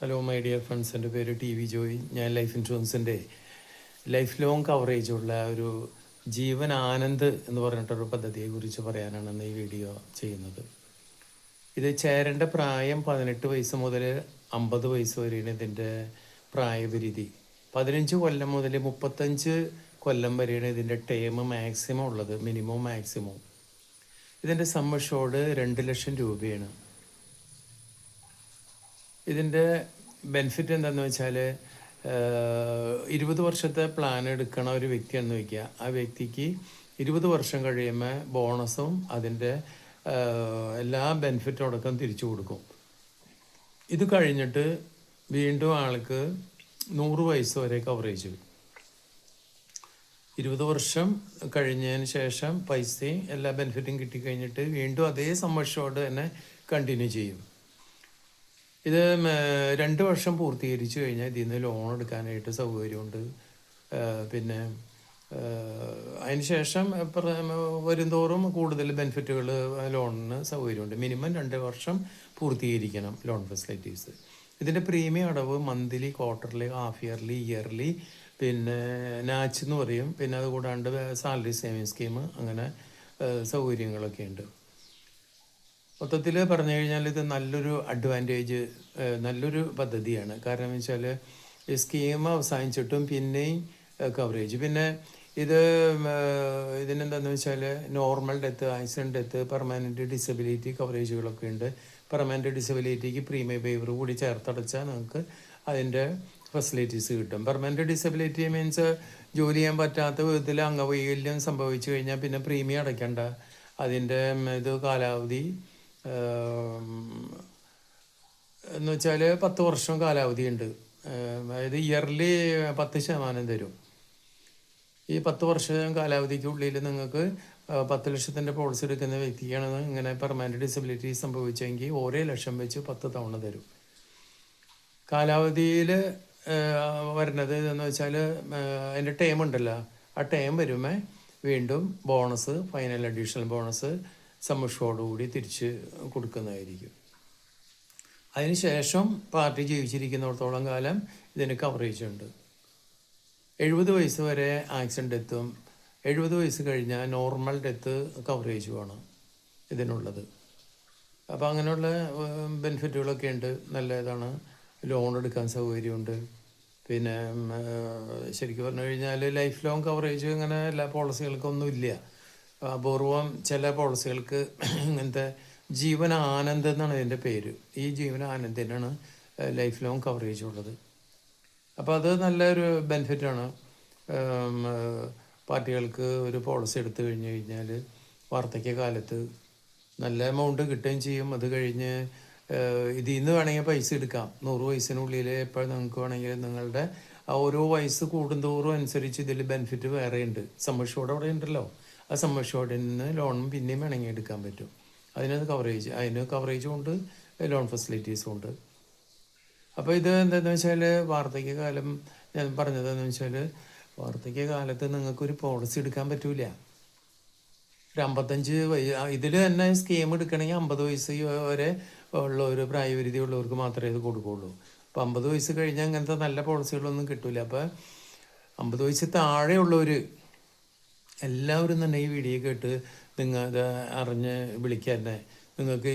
Hello my dear friends, എൻ്റെ പേര് T V Joy. ഞാൻ ലൈഫ് ഇൻഷുറൻസിൻ്റെ ലൈഫ് ലോങ് കവറേജുള്ള ഒരു ജീവൻ ആനന്ദ് എന്ന് പറഞ്ഞിട്ടൊരു പദ്ധതിയെക്കുറിച്ച് പറയാനാണ് ഇന്ന് ഈ വീഡിയോ ചെയ്യുന്നത്. ഇത് ചേരേണ്ട പ്രായം 18 വയസ്സ് മുതൽ 50 വയസ്സ് വരെയാണ് ഇതിൻ്റെ പ്രായപരിധി. 15 കൊല്ലം മുതൽ 35 കൊല്ലം വരെയാണ് ഇതിൻ്റെ ടേം മാക്സിമം ഉള്ളത്, മിനിമം മാക്സിമം. ഇതിൻ്റെ സം അഷ്യൂർഡ് 2 ലക്ഷം രൂപയാണ്. ഇതിൻ്റെ ബെനിഫിറ്റ് എന്താണെന്ന് വെച്ചാൽ 20 വർഷത്തെ പ്ലാൻ എടുക്കണ ഒരു വ്യക്തിയാണെന്ന് വയ്ക്കുക. ആ വ്യക്തിക്ക് 20 വർഷം കഴിയുമ്പോൾ ബോണസും അതിൻ്റെ എല്ലാ ബെനിഫിറ്റും അടക്കം തിരിച്ചു കൊടുക്കും. ഇത് കഴിഞ്ഞിട്ട് വീണ്ടും ആൾക്ക് 100 വയസ്സ് വരെ കവറേജ്. 20 വർഷം കഴിഞ്ഞതിന് ശേഷം പൈസയും എല്ലാ ബെനിഫിറ്റും കിട്ടിക്കഴിഞ്ഞിട്ട് വീണ്ടും അതേ സമ്മർഷോട് തന്നെ കണ്ടിന്യൂ ചെയ്യും. ഇത് 2 വർഷം പൂർത്തീകരിച്ചു കഴിഞ്ഞാൽ ഇതിൽ നിന്ന് ലോൺ എടുക്കാനായിട്ട് സൗകര്യമുണ്ട്. പിന്നെ അതിന് ശേഷം വരുംതോറും കൂടുതൽ ബെനിഫിറ്റുകൾ ലോണിന് സൗകര്യമുണ്ട്. മിനിമം 2 വർഷം പൂർത്തീകരിക്കണം ലോൺ ഫെസിലിറ്റീസ്. ഇതിൻ്റെ പ്രീമിയം അടവ് monthly, quarterly, half yearly, yearly, പിന്നെ നാച്ച് എന്ന് പറയും. പിന്നെ അതുകൂടാണ്ട് സാലറി സേവിങ് സ്കീം, അങ്ങനെ സൗകര്യങ്ങളൊക്കെ ഉണ്ട്. മൊത്തത്തിൽ പറഞ്ഞു കഴിഞ്ഞാൽ ഇത് നല്ലൊരു അഡ്വാൻറ്റേജ്, നല്ലൊരു പദ്ധതിയാണ്. കാരണം എന്ന് വെച്ചാൽ ഈ സ്കീം അവസാനിച്ചിട്ടും പിന്നെയും കവറേജ്. പിന്നെ ഇതിനെന്താണെന്ന് വെച്ചാൽ normal death, accident death, permanent disability കവറേജുകളൊക്കെ ഉണ്ട്. പെർമനൻറ്റ് ഡിസബിലിറ്റിക്ക് പ്രീമിയം വേവർ കൂടി ചേർത്തടച്ചാൽ നിങ്ങൾക്ക് അതിൻ്റെ ഫെസിലിറ്റീസ് കിട്ടും. പെർമനൻറ്റ് ഡിസബിലിറ്റി മീൻസ് ജോലി ചെയ്യാൻ പറ്റാത്ത വിധത്തിൽ അംഗവൈകല്യം സംഭവിച്ചു കഴിഞ്ഞാൽ പിന്നെ പ്രീമിയം അടയ്ക്കേണ്ട. അതിൻ്റെ കാലാവധി എന്ന് വെച്ചാൽ 10 വർഷം കാലാവധി ഉണ്ട്. അതായത് ഇയർലി 10% തരും. ഈ 10 വർഷം കാലാവധിക്കുള്ളിൽ നിങ്ങൾക്ക് 10 ലക്ഷത്തിൻ്റെ പോളിസി എടുക്കുന്ന വ്യക്തിക്കാണ് ഇങ്ങനെ പെർമനൻറ്റ് ഡിസബിലിറ്റി സംഭവിച്ചെങ്കിൽ 1 ലക്ഷം വെച്ച് 10 തവണ തരും. കാലാവധിയിൽ വരുന്നത് എന്ന് വെച്ചാൽ അതിൻ്റെ ടേം ഉണ്ടല്ലോ, ആ ടേം വരുമ്പോൾ വീണ്ടും ബോണസ്, ഫൈനൽ അഡീഷണൽ ബോണസ് സമ്മർഷോടുകൂടി തിരിച്ച് കൊടുക്കുന്നതായിരിക്കും. അതിനുശേഷം പാർട്ടി ജീവിച്ചിരിക്കുന്നിടത്തോളം കാലം ഇതിന് കവറേജ് ഉണ്ട്. 70 വയസ്സ് വരെ ആക്സിഡൻറ്റ് ഡെത്തും 70 വയസ്സ് കഴിഞ്ഞാൽ നോർമൽ ഡെത്ത് കവറേജുമാണ് ഇതിനുള്ളത്. അപ്പോൾ അങ്ങനെയുള്ള ബെനിഫിറ്റുകളൊക്കെ ഉണ്ട്. നല്ല ലോൺ എടുക്കാൻ സൗകര്യമുണ്ട്. പിന്നെ ശരിക്കും പറഞ്ഞു കഴിഞ്ഞാൽ ലൈഫ് ലോങ് കവറേജ് അങ്ങനെ എല്ലാ പോളിസികൾക്കൊന്നും ഇല്ല. അപൂർവം ചില പോളിസികൾക്ക് ഇങ്ങനത്തെ ജീവൻ ആനന്ദ് എന്നാണ് ഇതിൻ്റെ പേര്. ഈ ജീവൻ ആനന്ദിനാണ് ലൈഫ് ലോങ് കവറേജ് ഉള്ളത്. അപ്പോൾ അത് നല്ലൊരു ബെനിഫിറ്റാണ്. പാർട്ടികൾക്ക് ഒരു പോളിസി എടുത്തു കഴിഞ്ഞാൽ വാർദ്ധക്യകാലത്ത് നല്ല എമൗണ്ട് കിട്ടുകയും ചെയ്യും. അത് കഴിഞ്ഞ് ഇതിൽ നിന്ന് വേണമെങ്കിൽ പൈസ എടുക്കാം. 100 വയസ്സിനുള്ളിൽ എപ്പോൾ നിങ്ങൾക്ക് വേണമെങ്കിൽ നിങ്ങളുടെ ഓരോ വയസ്സ് കൂടുന്തോറും അനുസരിച്ച് ഇതിൽ ബെനിഫിറ്റ് വേറെ ഉണ്ട്. സമ്മർഷോട് അവിടെ ഉണ്ടല്ലോ, ആ സമ്മർഷോഡിൽ നിന്ന് ലോണും പിന്നെയും വേണമെങ്കിൽ എടുക്കാൻ പറ്റും. അതിന് കവറേജും ഉണ്ട്, ലോൺ ഫെസിലിറ്റീസും ഉണ്ട്. അപ്പോൾ ഇത് എന്താണെന്ന് വെച്ചാൽ വാർദ്ധക്യകാലം, ഞാൻ പറഞ്ഞതെന്ന് വെച്ചാൽ വാർദ്ധക്യകാലത്ത് നിങ്ങൾക്കൊരു പോളിസി എടുക്കാൻ പറ്റൂല. ഒരു 55 ഇതിൽ തന്നെ സ്കീം എടുക്കണമെങ്കിൽ 50 വയസ്സ് വരെ ഉള്ള ഒരു പ്രായപരിധി ഉള്ളവർക്ക് മാത്രമേ ഇത് കൊടുക്കുകയുള്ളൂ. അപ്പോൾ 50 വയസ്സ് കഴിഞ്ഞാൽ അങ്ങനത്തെ നല്ല പോളിസികളൊന്നും കിട്ടില്ല. അപ്പോൾ 50 വയസ്സ് താഴെയുള്ളവർ എല്ലാവരും തന്നെ ഈ വീഡിയോ കേട്ട് നിങ്ങൾ ഇത് അറിഞ്ഞ് വിളിക്കാൻ തന്നെ നിങ്ങൾക്ക്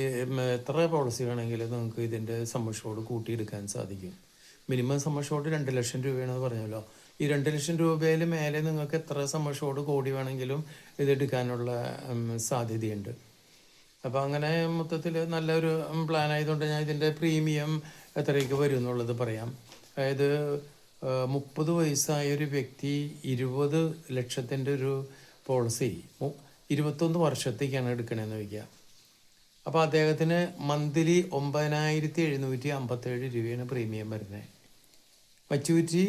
എത്ര പോളിസി വേണമെങ്കിലും നിങ്ങൾക്ക് ഇതിൻ്റെ സമ്മർഷോട് കൂട്ടിയെടുക്കാൻ സാധിക്കും. മിനിമം സമ്മർഷോട് 2 ലക്ഷം രൂപയാണെന്ന് പറഞ്ഞല്ലോ. ഈ 2 ലക്ഷം രൂപയിൽ മേലെ നിങ്ങൾക്ക് എത്ര സമ്മർഷോട് കോടി വേണമെങ്കിലും ഇതെടുക്കാനുള്ള സാധ്യതയുണ്ട്. അപ്പോൾ അങ്ങനെ മൊത്തത്തിൽ നല്ലൊരു പ്ലാൻ ആയതുകൊണ്ട് ഞാൻ ഇതിൻ്റെ പ്രീമിയം എത്രയൊക്കെ വരും എന്നുള്ളത് പറയാം. അതായത് 30 വയസ്സായ ഒരു വ്യക്തി 20 ലക്ഷത്തിൻ്റെ ഒരു പോളിസി 21 വർഷത്തേക്കാണ് എടുക്കണമെന്ന് വയ്ക്കുക. അപ്പോൾ അദ്ദേഹത്തിന് മന്ത്ലി 9757 രൂപയാണ് പ്രീമിയം വരുന്നത്. മച്യൂരിറ്റി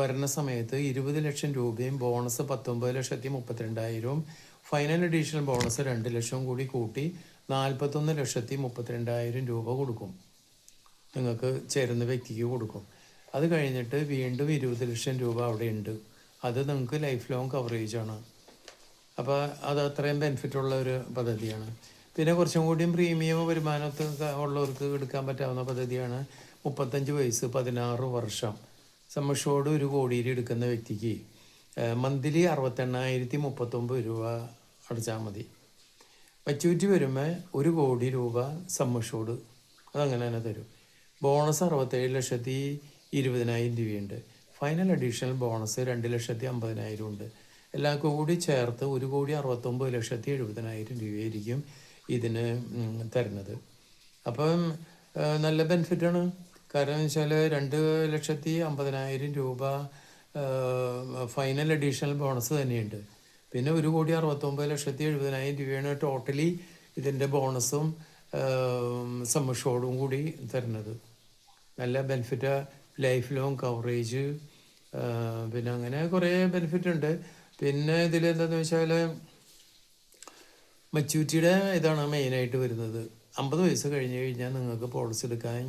വരുന്ന സമയത്ത് 20 ലക്ഷം രൂപയും ബോണസ് 19,32,000, ഫൈനൽ അഡീഷണൽ ബോണസ് 2 ലക്ഷം കൂടി കൂട്ടി 41,32,000 രൂപ കൊടുക്കും. നിങ്ങൾക്ക് ചേരുന്ന വ്യക്തിക്ക് കൊടുക്കും. അത് കഴിഞ്ഞിട്ട് വീണ്ടും 20 ലക്ഷം രൂപ അവിടെ ഉണ്ട്. അത് നിങ്ങൾക്ക് ലൈഫ് ലോങ് കവറേജാണ്. അപ്പോൾ അത് അത്രയും ബെനിഫിറ്റുള്ള ഒരു പദ്ധതിയാണ്. പിന്നെ കുറച്ചും കൂടിയും പ്രീമിയം വരുമാനത്ത് ഉള്ളവർക്ക് എടുക്കാൻ പറ്റാവുന്ന പദ്ധതിയാണ് 35 വയസ്സ് 16 വർഷം സം അഷ്യൂർഡ് 1 കോടിയിൽ എടുക്കുന്ന വ്യക്തിക്ക് മന്ത്ലി 68,039 രൂപ അടച്ചാൽ മതി. മെച്യൂരിറ്റി വരുമ്പോൾ 1 കോടി രൂപ സം അഷ്യൂർഡ് അതങ്ങനെ തന്നെ തരും. ബോണസ് 67,20,000 രൂപയുണ്ട്. ഫൈനൽ അഡീഷണൽ ബോണസ് 2,50,000 ഉണ്ട്. എല്ലാം കൂടി ചേർത്ത് 1,69,70,000 രൂപയായിരിക്കും ഇതിന് തരുന്നത്. അപ്പം നല്ല ബെനിഫിറ്റാണ്. കാരണം വെച്ചാൽ 2,50,000 രൂപ ഫൈനൽ അഡീഷണൽ ബോണസ് തന്നെയുണ്ട്. പിന്നെ 1,69,70,000 രൂപയാണ് ടോട്ടലി ഇതിൻ്റെ ബോണസും സം അഷ്യൂർഡും കൂടി തരുന്നത്. നല്ല ബെനിഫിറ്റ്, ലൈഫ് ലോങ് കവറേജ്, പിന്നെ അങ്ങനെ കുറേ ബെനിഫിറ്റ് ഉണ്ട്. പിന്നെ ഇതിൽ എന്താണെന്ന് വെച്ചാൽ മെച്യൂരിറ്റിയുടെ ഇതാണ് മെയിനായിട്ട് വരുന്നത്. 50 വയസ്സ് കഴിഞ്ഞ് കഴിഞ്ഞാൽ നിങ്ങൾക്ക് പോളിസി എടുക്കാൻ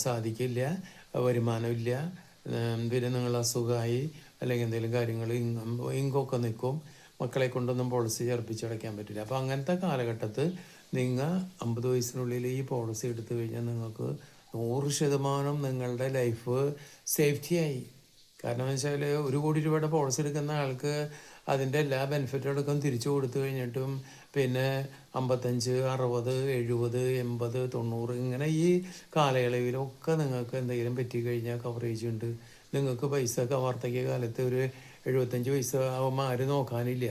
സാധിക്കില്ല, വരുമാനമില്ല. പിന്നെ നിങ്ങൾ അസുഖമായി അല്ലെങ്കിൽ എന്തെങ്കിലും കാര്യങ്ങൾ ഇങ്കൊക്കെ നിൽക്കും, മക്കളെ കൊണ്ടൊന്നും പോളിസി ചേർപ്പിച്ചടയ്ക്കാൻ പറ്റില്ല. അപ്പോൾ അങ്ങനത്തെ കാലഘട്ടത്തിൽ നിങ്ങൾ 50 വയസ്സിനുള്ളിൽ ഈ പോളിസി എടുത്തു കഴിഞ്ഞാൽ നിങ്ങൾക്ക് 100% നിങ്ങളുടെ ലൈഫ് സേഫ്റ്റിയായി. കാരണം എന്ന് വെച്ചാൽ 1 കോടി രൂപയുടെ പോളിസി എടുക്കുന്ന ആൾക്ക് അതിൻ്റെ എല്ലാ ബെനിഫിറ്റുകൾക്കും തിരിച്ചു കൊടുത്തു കഴിഞ്ഞിട്ടും പിന്നെ 55, 60, 70, 80, 90 ഇങ്ങനെ ഈ കാലയളവിലൊക്കെ നിങ്ങൾക്ക് എന്തെങ്കിലും പറ്റിക്കഴിഞ്ഞാൽ കവറേജ് ഉണ്ട്. നിങ്ങൾക്ക് പൈസ വാർദ്ധക്യ കാലത്ത് ഒരു 75 വയസ്സ് ആകുമ്പോൾ ആരും നോക്കാനില്ല,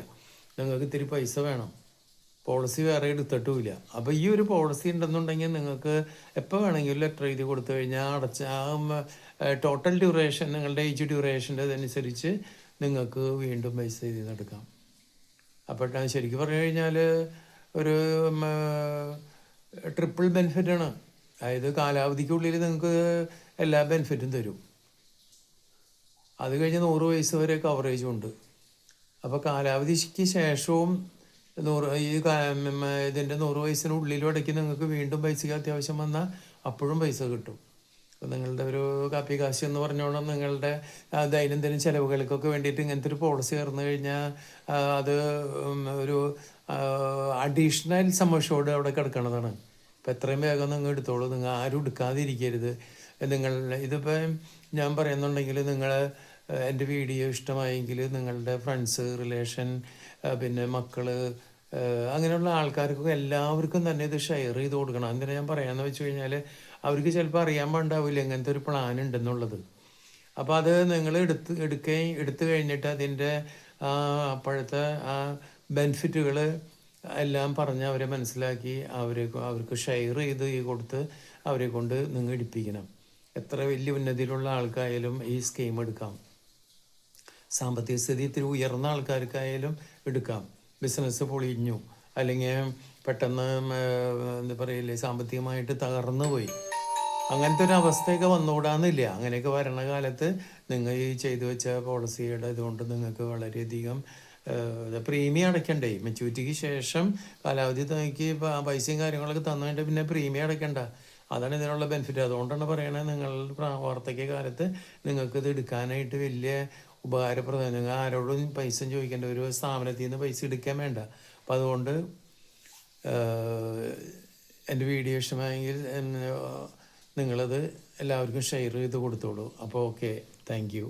നിങ്ങൾക്ക് ഇത്തിരി പൈസ വേണം, പോളിസി വേറെ എടുത്തിട്ടുമില്ല. അപ്പോൾ ഈ ഒരു പോളിസി ഉണ്ടെന്നുണ്ടെങ്കിൽ നിങ്ങൾക്ക് എപ്പോൾ വേണമെങ്കിലും ലെറ്റർ എഴുതി കൊടുത്തു കഴിഞ്ഞാൽ ടോട്ടൽ ഡ്യൂറേഷൻ നിങ്ങളുടെ ഏജ് ഡ്യൂറേഷൻ്റെ അതനുസരിച്ച് നിങ്ങൾക്ക് വീണ്ടും പൈസ ഇതിൽ നിന്ന് എടുക്കാം. അപ്പോൾ ശരിക്കും പറഞ്ഞു കഴിഞ്ഞാൽ ഒരു ട്രിപ്പിൾ ബെനിഫിറ്റാണ്. അതായത് കാലാവധിക്കുള്ളിൽ നിങ്ങൾക്ക് എല്ലാ ബെനിഫിറ്റും തരും. അത് കഴിഞ്ഞ് 100 വയസ്സ് വരെ കവറേജും ഉണ്ട്. അപ്പോൾ കാലാവധിക്ക് ശേഷവും ഇതിൻ്റെ 100 വയസ്സിനുള്ളിലും ഇടയ്ക്ക് നിങ്ങൾക്ക് വീണ്ടും പൈസയ്ക്ക് അത്യാവശ്യം വന്നാൽ അപ്പോഴും പൈസ കിട്ടും. അപ്പോൾ നിങ്ങളുടെ ഒരു കാപ്പി കാശ് എന്ന് പറഞ്ഞോണം നിങ്ങളുടെ ദൈനംദിന ചിലവുകൾക്കൊക്കെ വേണ്ടിയിട്ട് ഇങ്ങനത്തെ ഒരു പോളിസി ചേർന്ന് കഴിഞ്ഞാൽ അത് ഒരു അഡീഷണൽ സം അഷ്യൂർഡ് അവിടെ കിടക്കണതാണ്. അപ്പോൾ എത്രയും വേഗം നിങ്ങൾ എടുത്തോളൂ, നിങ്ങൾ ആരും എടുക്കാതിരിക്കരുത്. നിങ്ങൾ ഇതിപ്പോൾ ഞാൻ പറയുന്നുണ്ടെങ്കിൽ നിങ്ങൾ എൻ്റെ വീഡിയോ ഇഷ്ടമായെങ്കിൽ നിങ്ങളുടെ ഫ്രണ്ട്സ്, റിലേഷൻ, പിന്നെ മക്കൾ, അങ്ങനെയുള്ള ആൾക്കാർക്കൊക്കെ എല്ലാവർക്കും തന്നെ ഇത് ഷെയർ ചെയ്ത് കൊടുക്കണം. എന്തിനാ ഞാൻ പറയാമെന്ന് വെച്ച് കഴിഞ്ഞാൽ അവർക്ക് ചിലപ്പോൾ അറിയാൻ പാടില്ല ഇങ്ങനത്തെ ഒരു പ്ലാൻ ഉണ്ടെന്നുള്ളത്. അപ്പോൾ അത് നിങ്ങൾ എടുത്തു കഴിഞ്ഞിട്ട് അതിൻ്റെ അപ്പോഴത്തെ ആ ബെനിഫിറ്റുകൾ എല്ലാം പറഞ്ഞ് അവരെ മനസ്സിലാക്കി അവർക്ക് ഷെയർ ചെയ്ത് കൊടുത്ത് അവരെ കൊണ്ട് നിങ്ങൾ എടുപ്പിക്കണം. എത്ര വലിയ ഉന്നതിയിലുള്ള ആൾക്കായാലും ഈ സ്കീം എടുക്കാം. സാമ്പത്തിക സ്ഥിതി ഇത്തിരി ഉയർന്ന ആൾക്കാർക്കായാലും എടുക്കാം. ബിസിനസ് പൊളിഞ്ഞു അല്ലെങ്കിൽ പെട്ടെന്ന് എന്താ പറയില്ലേ സാമ്പത്തികമായിട്ട് തകർന്നു പോയി, അങ്ങനത്തെ ഒരു അവസ്ഥയൊക്കെ വന്നുകൂടാന്നില്ല. അങ്ങനെയൊക്കെ വരണ കാലത്ത് നിങ്ങൾ ഈ ചെയ്തു വെച്ച പോളിസിയുടെ ഇതുകൊണ്ട് നിങ്ങൾക്ക് വളരെയധികം പ്രീമിയം അടയ്ക്കണ്ടേ. മെച്യൂരിറ്റിക്ക് ശേഷം കാലാവധി നോക്കി പൈസയും കാര്യങ്ങളൊക്കെ തന്നു കഴിഞ്ഞാൽ പിന്നെ പ്രീമിയം അടയ്ക്കണ്ട. അതാണ് ഇതിനുള്ള ബെനിഫിറ്റ്. അതുകൊണ്ടാണ് പറയണത് നിങ്ങൾ വാർദ്ധക്യ കാലത്ത് നിങ്ങൾക്കിത് എടുക്കാനായിട്ട് വലിയ ഉപകാരപ്രദം. നിങ്ങൾ ആരോടും പൈസ ചോദിക്കേണ്ട, ഒരു സ്ഥാപനത്തിൽ നിന്ന് പൈസ എടുക്കാൻ വേണ്ട. അപ്പം അതുകൊണ്ട് എൻ്റെ വീഡിയോ ഇഷ്ടമായെങ്കിൽ നിങ്ങളത് എല്ലാവർക്കും ഷെയർ ചെയ്ത് കൊടുത്തോളൂ. അപ്പോൾ ഓക്കെ, താങ്ക് യു.